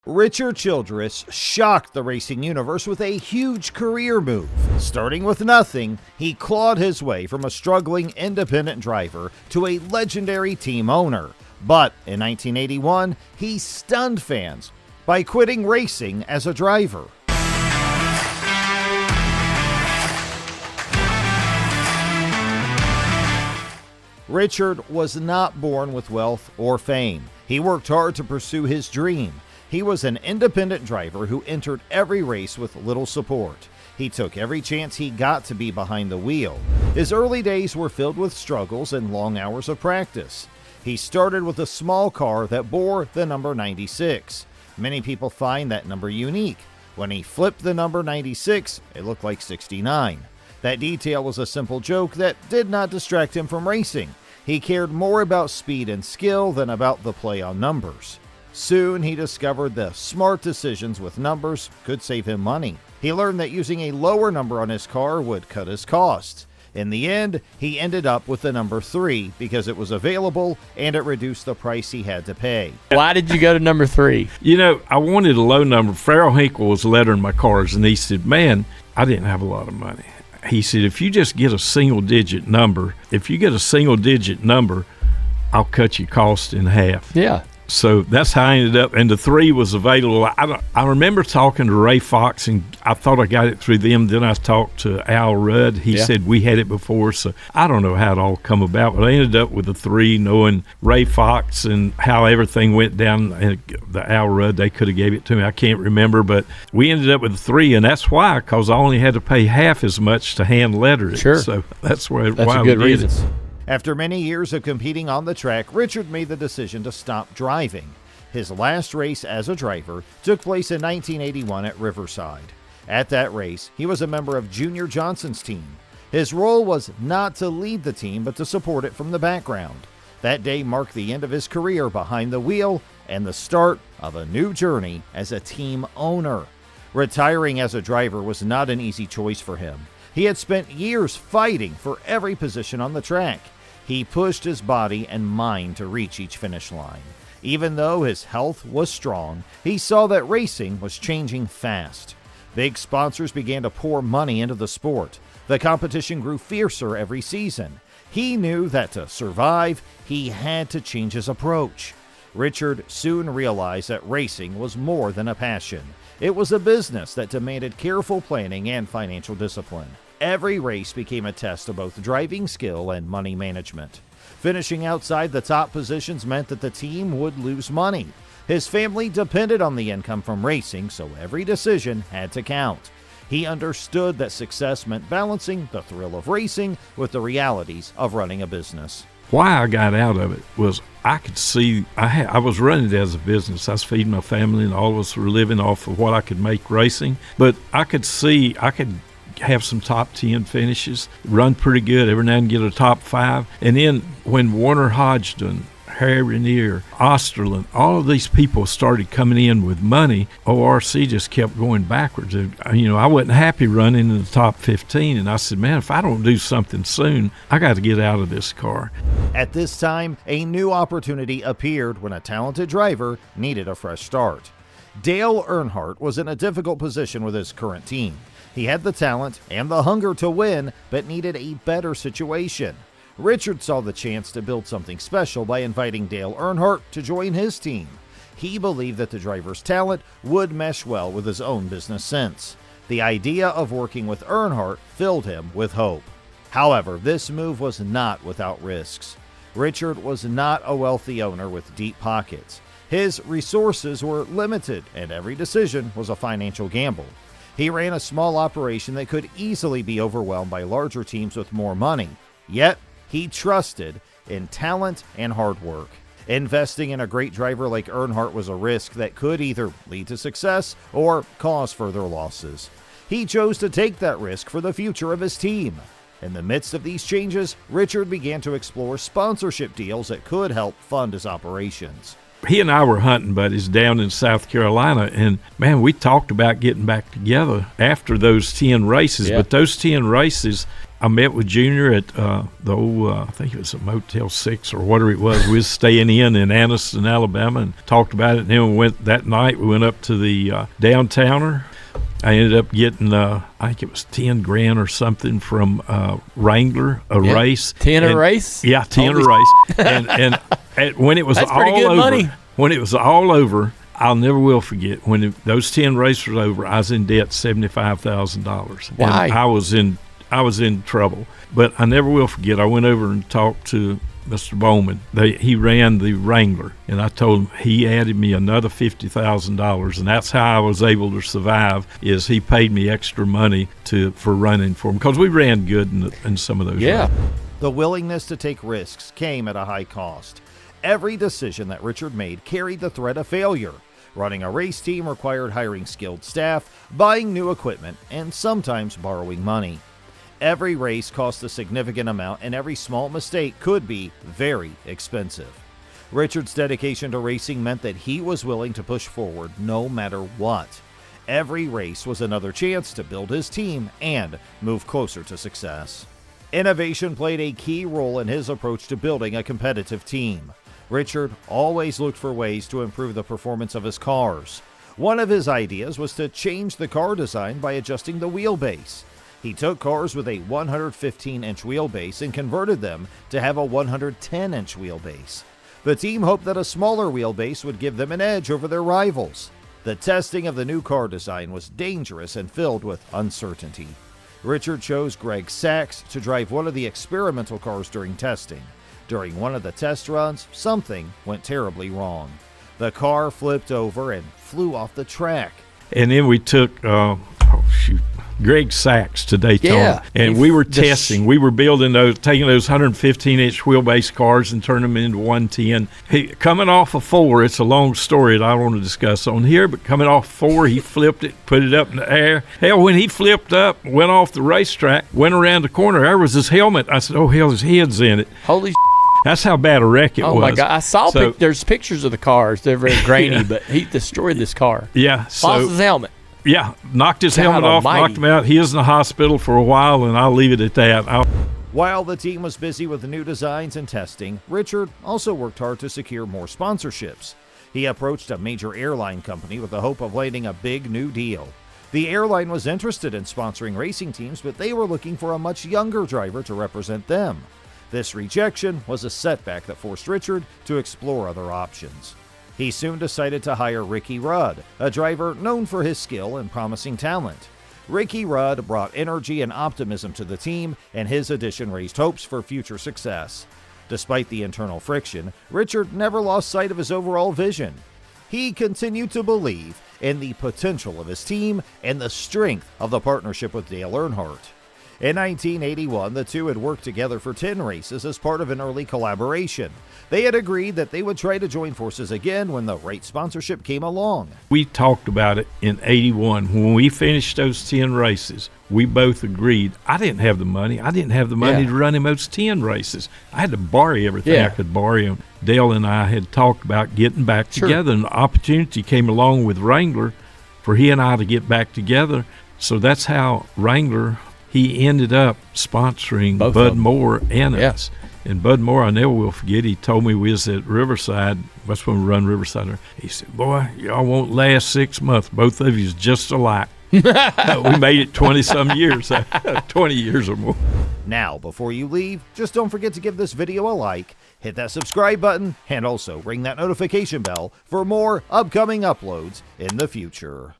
Richard Childress shocked the racing universe with a huge career move. Starting with nothing, he clawed his way from a struggling independent driver to a legendary team owner. But in 1981, he stunned fans by quitting racing as a driver. Richard was not born with wealth or fame. He worked hard to pursue his dream. He was an independent driver who entered every race with little support. He took every chance he got to be behind the wheel. His early days were filled with struggles and long hours of practice. He started with a small car that bore the number 96. Many people find that number unique. When he flipped the number 96, it looked like 69. That detail was a simple joke that did not distract him from racing. He cared more about speed and skill than about the play on numbers. Soon, he discovered the smart decisions with numbers could save him money. He learned that using a lower number on his car would cut his costs. In the end, he ended up with the number 3 because it was available and it reduced the price he had to pay. Why did you go to number 3? You know, I wanted a low number. Farrell Hinkle was lettering my cars, and he said, man, I didn't have a lot of money. He said, if you just get a single-digit number, I'll cut your cost in half. Yeah. So that's how I ended up, and the 3 was available. I remember talking to Ray Fox, and I thought I got it through them. Then I talked to Al Rudd. He said we had it before, so I don't know how it all come about, but I ended up with the 3, knowing Ray Fox and how everything went down. And the Al Rudd, they could have gave it to me. I can't remember, but we ended up with the 3, and that's why, because I only had to pay half as much to hand letter it. Sure. So that's why a good we did reason. it. After many years of competing on the track, Richard made the decision to stop driving. His last race as a driver took place in 1981 at Riverside. At that race, he was a member of Junior Johnson's team. His role was not to lead the team, but to support it from the background. That day marked the end of his career behind the wheel and the start of a new journey as a team owner. Retiring as a driver was not an easy choice for him. He had spent years fighting for every position on the track. He pushed his body and mind to reach each finish line. Even though his health was strong, he saw that racing was changing fast. Big sponsors began to pour money into the sport. The competition grew fiercer every season. He knew that to survive, he had to change his approach. Richard soon realized that racing was more than a passion. It was a business that demanded careful planning and financial discipline. Every race became a test of both driving skill and money management. Finishing outside the top positions meant that the team would lose money. His family depended on the income from racing, so every decision had to count. He understood that success meant balancing the thrill of racing with the realities of running a business. Why I got out of it was I could see I was running it as a business. I was feeding my family, and all of us were living off of what I could make racing. But I could see I could have some top 10 finishes, run pretty good, every now and then get a top 5. And then when Warner Hodgson, Harry Renier, Osterlund, all of these people started coming in with money, ORC just kept going backwards. You know, I wasn't happy running in the top 15, and I said, man, if I don't do something soon, I got to get out of this car. At this time, a new opportunity appeared when a talented driver needed a fresh start. Dale Earnhardt was in a difficult position with his current team. He had the talent and the hunger to win, but needed a better situation. Richard saw the chance to build something special by inviting Dale Earnhardt to join his team. He believed that the driver's talent would mesh well with his own business sense. The idea of working with Earnhardt filled him with hope. However, this move was not without risks. Richard was not a wealthy owner with deep pockets. His resources were limited, and every decision was a financial gamble. He ran a small operation that could easily be overwhelmed by larger teams with more money. Yet, he trusted in talent and hard work. Investing in a great driver like Earnhardt was a risk that could either lead to success or cause further losses. He chose to take that risk for the future of his team. In the midst of these changes, Richard began to explore sponsorship deals that could help fund his operations. He and I were hunting buddies down in South Carolina, and man, we talked about getting back together after those 10 races. Yeah. But those 10 races, I met with Junior at the old, I think it was a Motel 6 or whatever it was. We was staying in Anniston, Alabama, and talked about it. And then that night we went up to the Downtowner. I ended up getting, I think it was 10 grand or something from Wrangler, a race. 10 a race? Yeah, 10 a race. And when it was That's all pretty good over, money. when it was all over, I'll never will forget when those 10 races were over. I was in debt $75,000. Why? And I was in trouble, but I never will forget. I went over and talked to Mr. Bowman. He ran the Wrangler, and I told him he added me another $50,000, and that's how I was able to survive. Is he paid me extra money for running for him because we ran good in some of those. Yeah. races. The willingness to take risks came at a high cost. Every decision that Richard made carried the threat of failure. Running a race team required hiring skilled staff, buying new equipment, and sometimes borrowing money. Every race cost a significant amount, and every small mistake could be very expensive. Richard's dedication to racing meant that he was willing to push forward no matter what. Every race was another chance to build his team and move closer to success. Innovation played a key role in his approach to building a competitive team. Richard always looked for ways to improve the performance of his cars. One of his ideas was to change the car design by adjusting the wheelbase. He took cars with a 115-inch wheelbase and converted them to have a 110-inch wheelbase. The team hoped that a smaller wheelbase would give them an edge over their rivals. The testing of the new car design was dangerous and filled with uncertainty. Richard chose Greg Sachs to drive one of the experimental cars during testing. During one of the test runs, something went terribly wrong. The car flipped over and flew off the track. And then we took, Greg Sachs to Daytona. Yeah. And we were testing. We were building taking those 115-inch wheelbase cars and turning them into 110. Coming off a 4, it's a long story that I don't want to discuss on here, but coming off 4, he flipped it, put it up in the air. Hell, when he flipped up, went off the racetrack, went around the corner, there was his helmet. I said, oh, hell, his head's in it. Holy That's how bad a wreck it was. Oh, my God. I saw there's pictures of the cars. They're very grainy, but he destroyed this car. Yeah. Lost his helmet. Yeah, knocked his God helmet off, almighty. knocked him out. He is in the hospital for a while, and I'll leave it at that. While the team was busy with the new designs and testing, Richard also worked hard to secure more sponsorships. He approached a major airline company with the hope of landing a big new deal. The airline was interested in sponsoring racing teams, but they were looking for a much younger driver to represent them. This rejection was a setback that forced Richard to explore other options. He soon decided to hire Ricky Rudd, a driver known for his skill and promising talent. Ricky Rudd brought energy and optimism to the team, and his addition raised hopes for future success. Despite the internal friction, Richard never lost sight of his overall vision. He continued to believe in the potential of his team and the strength of the partnership with Dale Earnhardt. In 1981, the two had worked together for 10 races as part of an early collaboration. They had agreed that they would try to join forces again when the right sponsorship came along. We talked about it in 81. When we finished those 10 races, we both agreed. I didn't have the money. I didn't have the money to run in those 10 races. I had to borrow everything I could borrow. Dale and I had talked about getting back together, and the opportunity came along with Wrangler for he and I to get back together. So that's how Wrangler, he ended up sponsoring Bud Moore and us. And Bud Moore, I never will forget, he told me we was at Riverside. That's when we run Riverside. He said, boy, y'all won't last 6 months. Both of you is just alike. We made it 20-some years, 20 years or more. Now, before you leave, just don't forget to give this video a like, hit that subscribe button, and also ring that notification bell for more upcoming uploads in the future.